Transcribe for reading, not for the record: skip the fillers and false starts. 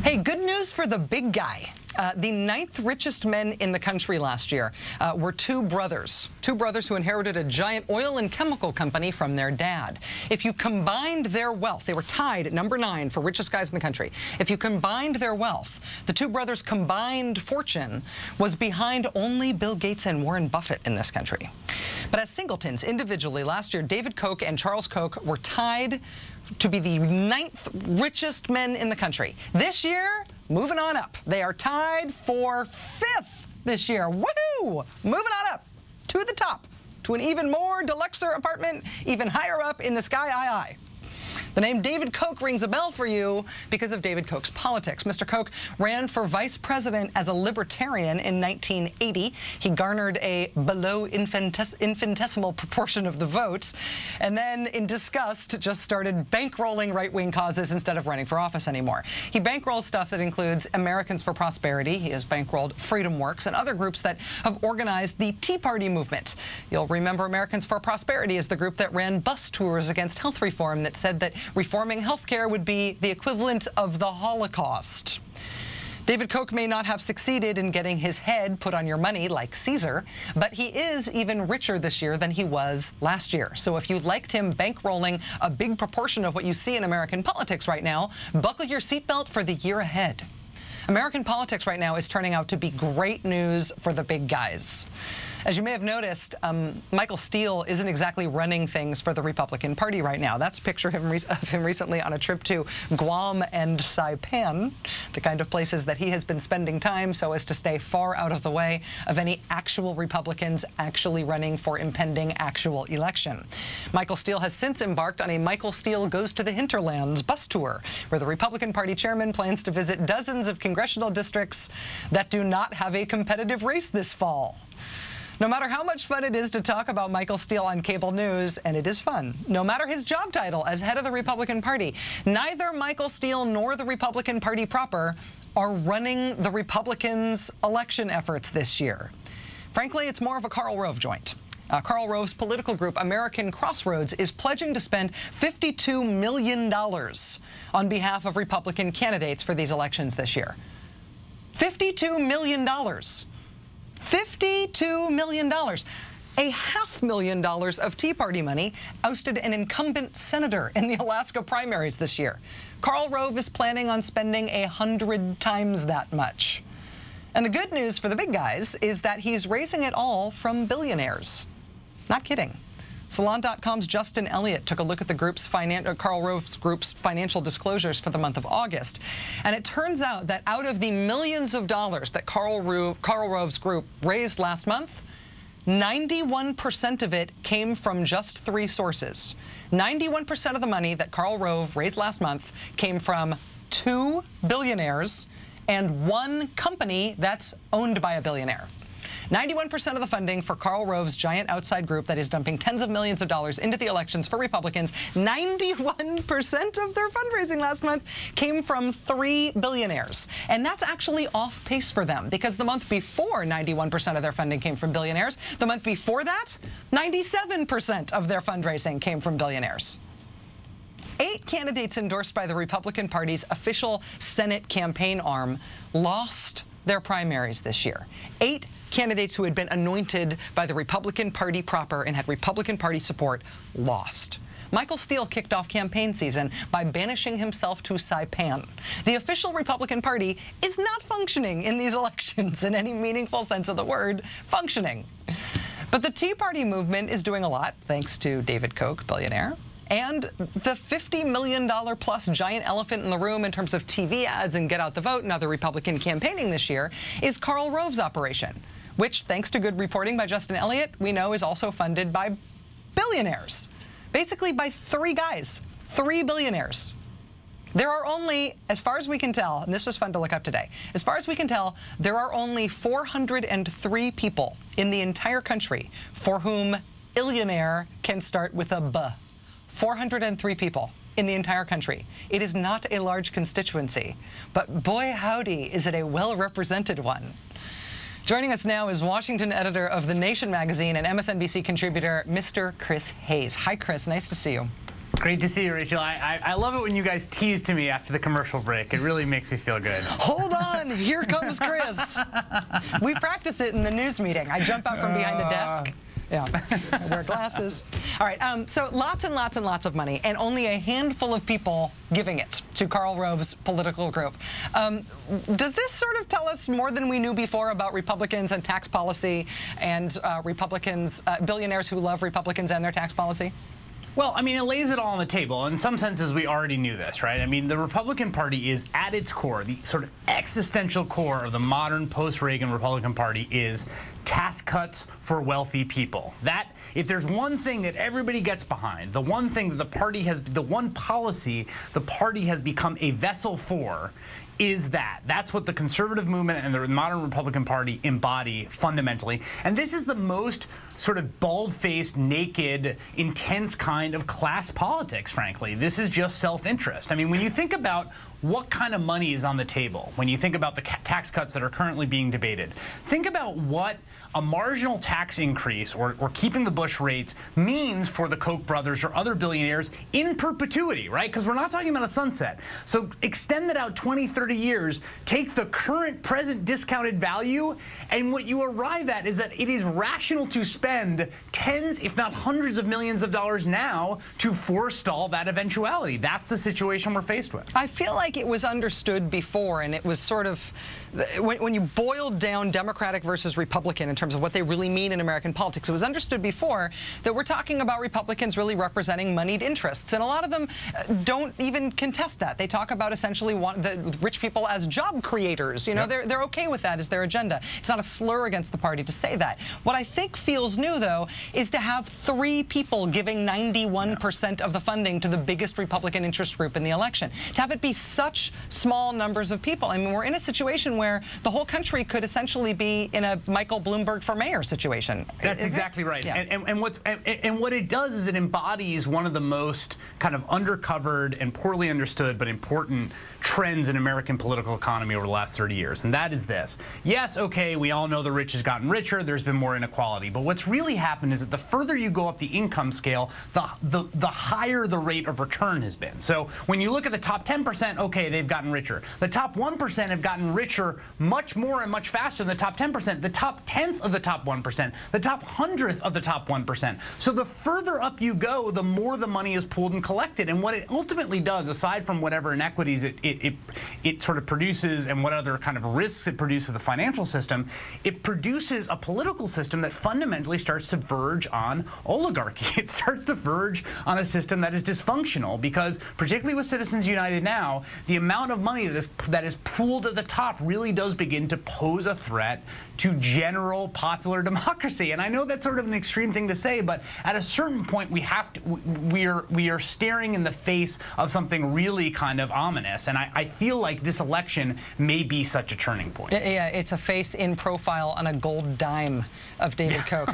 Hey, good news for the big guy. The 9th richest men in the country last year were two brothers who inherited a giant oil and chemical company from their dad. If you combined their wealth, they were tied at number 9 for richest guys in the country. If you combined their wealth, the two brothers' combined fortune was behind only Bill Gates and Warren Buffett in this country. But as singletons, individually, last year, David Koch and Charles Koch were tied to be the 9th richest men in the country. This year, moving on up. They are tied for 5th this year. Woohoo! Moving on up to the top, to an even more deluxer apartment, even higher up in the sky. The name David Koch rings a bell for you because of David Koch's politics. Mr. Koch ran for vice president as a libertarian in 1980. He garnered a below infinitesimal proportion of the votes, and then in disgust just started bankrolling right-wing causes instead of running for office anymore. He bankrolls stuff that includes Americans for Prosperity. He has bankrolled Freedom Works and other groups that have organized the Tea Party movement. You'll remember Americans for Prosperity is the group that ran bus tours against health reform that said that reforming healthcare would be the equivalent of the Holocaust. David Koch may not have succeeded in getting his head put on your money like Caesar, but he is even richer this year than he was last year. So if you liked him bankrolling a big proportion of what you see in American politics right now, buckle your seatbelt for the year ahead. American politics right now is turning out to be great news for the big guys. As you may have noticed, Michael Steele isn't exactly running things for the Republican Party right now. That's a picture of him recently on a trip to Guam and Saipan, the kind of places that he has been spending time so as to stay far out of the way of any actual Republicans actually running for impending actual election. Michael Steele has since embarked on a Michael Steele Goes to the Hinterlands bus tour, where the Republican Party chairman plans to visit dozens of congressional districts that do not have a competitive race this fall. No matter how much fun it is to talk about Michael Steele on cable news, and it is fun, no matter his job title as head of the Republican Party, neither Michael Steele nor the Republican Party proper are running the Republicans' election efforts this year. Frankly, it's more of a Karl Rove joint. Karl Rove's political group, American Crossroads, is pledging to spend $52 million on behalf of Republican candidates for these elections this year. $52 million. $52 million. $500,000 of Tea Party money ousted an incumbent senator in the Alaska primaries this year. Karl Rove is planning on spending 100 times that much. And the good news for the big guys is that he's raising it all from billionaires. Not kidding. Salon.com's Justin Elliott took a look at the Karl Rove's group's financial disclosures for the month of August. And it turns out that out of the millions of dollars that Karl Rove's group raised last month, 91% of it came from just 3 sources. 91% of the money that Karl Rove raised last month came from 2 billionaires and 1 company that's owned by a billionaire. 91% of the funding for Karl Rove's giant outside group that is dumping tens of millions of dollars into the elections for Republicans, 91% of their fundraising last month came from 3 billionaires. And that's actually off pace for them, because the month before 91% of their funding came from billionaires, the month before that, 97% of their fundraising came from billionaires. 8 candidates endorsed by the Republican Party's official Senate campaign arm lost their primaries this year. 8 candidates who had been anointed by the Republican Party proper and had Republican Party support lost. Michael Steele kicked off campaign season by banishing himself to Saipan. The official Republican Party is not functioning in these elections in any meaningful sense of the word, functioning. But the Tea Party movement is doing a lot, thanks to David Koch, billionaire. And the $50 million plus giant elephant in the room in terms of TV ads and get out the vote and other Republican campaigning this year is Karl Rove's operation, which, thanks to good reporting by Justin Elliott, we know is also funded by billionaires. Basically by 3 guys, 3 billionaires. There are only, as far as we can tell, and this was fun to look up today, as far as we can tell, there are only 403 people in the entire country for whom illionaire can start with a B. 403 people in the entire country. It is not a large constituency, but boy howdy is it a well-represented one. Joining us now is Washington editor of The Nation magazine and MSNBC contributor, Mr. Chris Hayes. Hi, Chris. Nice to see you. Great to see you, Rachel. I love it when you guys tease to me after the commercial break. It really makes me feel good. Hold on. Here comes Chris. We practice it in the news meeting. I jump out from behind a desk. Yeah, I wear glasses. All right, so lots and lots and lots of money, and only a handful of people giving it to Karl Rove's political group. Does this sort of tell us more than we knew before about Republicans and tax policy and Republicans, billionaires who love Republicans and their tax policy? Well, I mean, it lays it all on the table. In some senses, we already knew this, right? I mean, the Republican Party is, at its core, the sort of existential core of the modern post-Reagan Republican Party is tax cuts for wealthy people. That, if there's one thing that everybody gets behind, the one thing that the party has, the one policy the party has become a vessel for, is that. That's what the conservative movement and the modern Republican Party embody fundamentally. And this is the most sort of bald-faced, naked, intense kind of class politics, frankly. This is just self-interest. I mean, when you think about what kind of money is on the table, when you think about the tax cuts that are currently being debated, think about what a marginal tax increase or keeping the Bush rates means for the Koch brothers or other billionaires in perpetuity, right? Because we're not talking about a sunset. So extend it out 20, 30 years, take the current present discounted value, and what you arrive at is that it is rational to spend tens, if not hundreds of millions of dollars now to forestall that eventuality. That's the situation we're faced with. I feel like it was understood before, and it was sort of, when you boiled down Democratic versus Republican in terms of what they really mean in American politics, it was understood before that we're talking about Republicans really representing moneyed interests, and a lot of them don't even contest that. They talk about essentially the rich people as job creators. You know, they're okay with that as their agenda. It's not a slur against the party to say that. What I think feels new, though, is to have 3 people giving 91% of the funding to the biggest Republican interest group in the election. To have it be such small numbers of people. I mean, we're in a situation where the whole country could essentially be in a Michael Bloomberg for mayor situation. That's exactly right. Yeah. And what it does is it embodies one of the most kind of undercovered and poorly understood but important trends in American political economy over the last 30 years, and that is this. Yes, okay, we all know the rich has gotten richer, there's been more inequality, but what's really happened is that the further you go up the income scale, the higher the rate of return has been. So when you look at the top 10%, okay, they've gotten richer. The top 1% have gotten richer much more and much faster than the top 10%, the top 10th of the top 1%, the top 100th of the top 1%. So the further up you go, the more the money is pooled and collected, and what it ultimately does, aside from whatever inequities it sort of produces and what other kind of risks it produces to the financial system, it produces a political system that fundamentally starts to verge on oligarchy. It starts to verge on a system that is dysfunctional because, particularly with Citizens United now, the amount of money that is pooled at the top really does begin to pose a threat to general popular democracy. And I know that's sort of an extreme thing to say, but at a certain point we are staring in the face of something really kind of ominous. And I feel like this election may be such a turning point. Yeah, it's a face in profile on a gold dime of David Koch.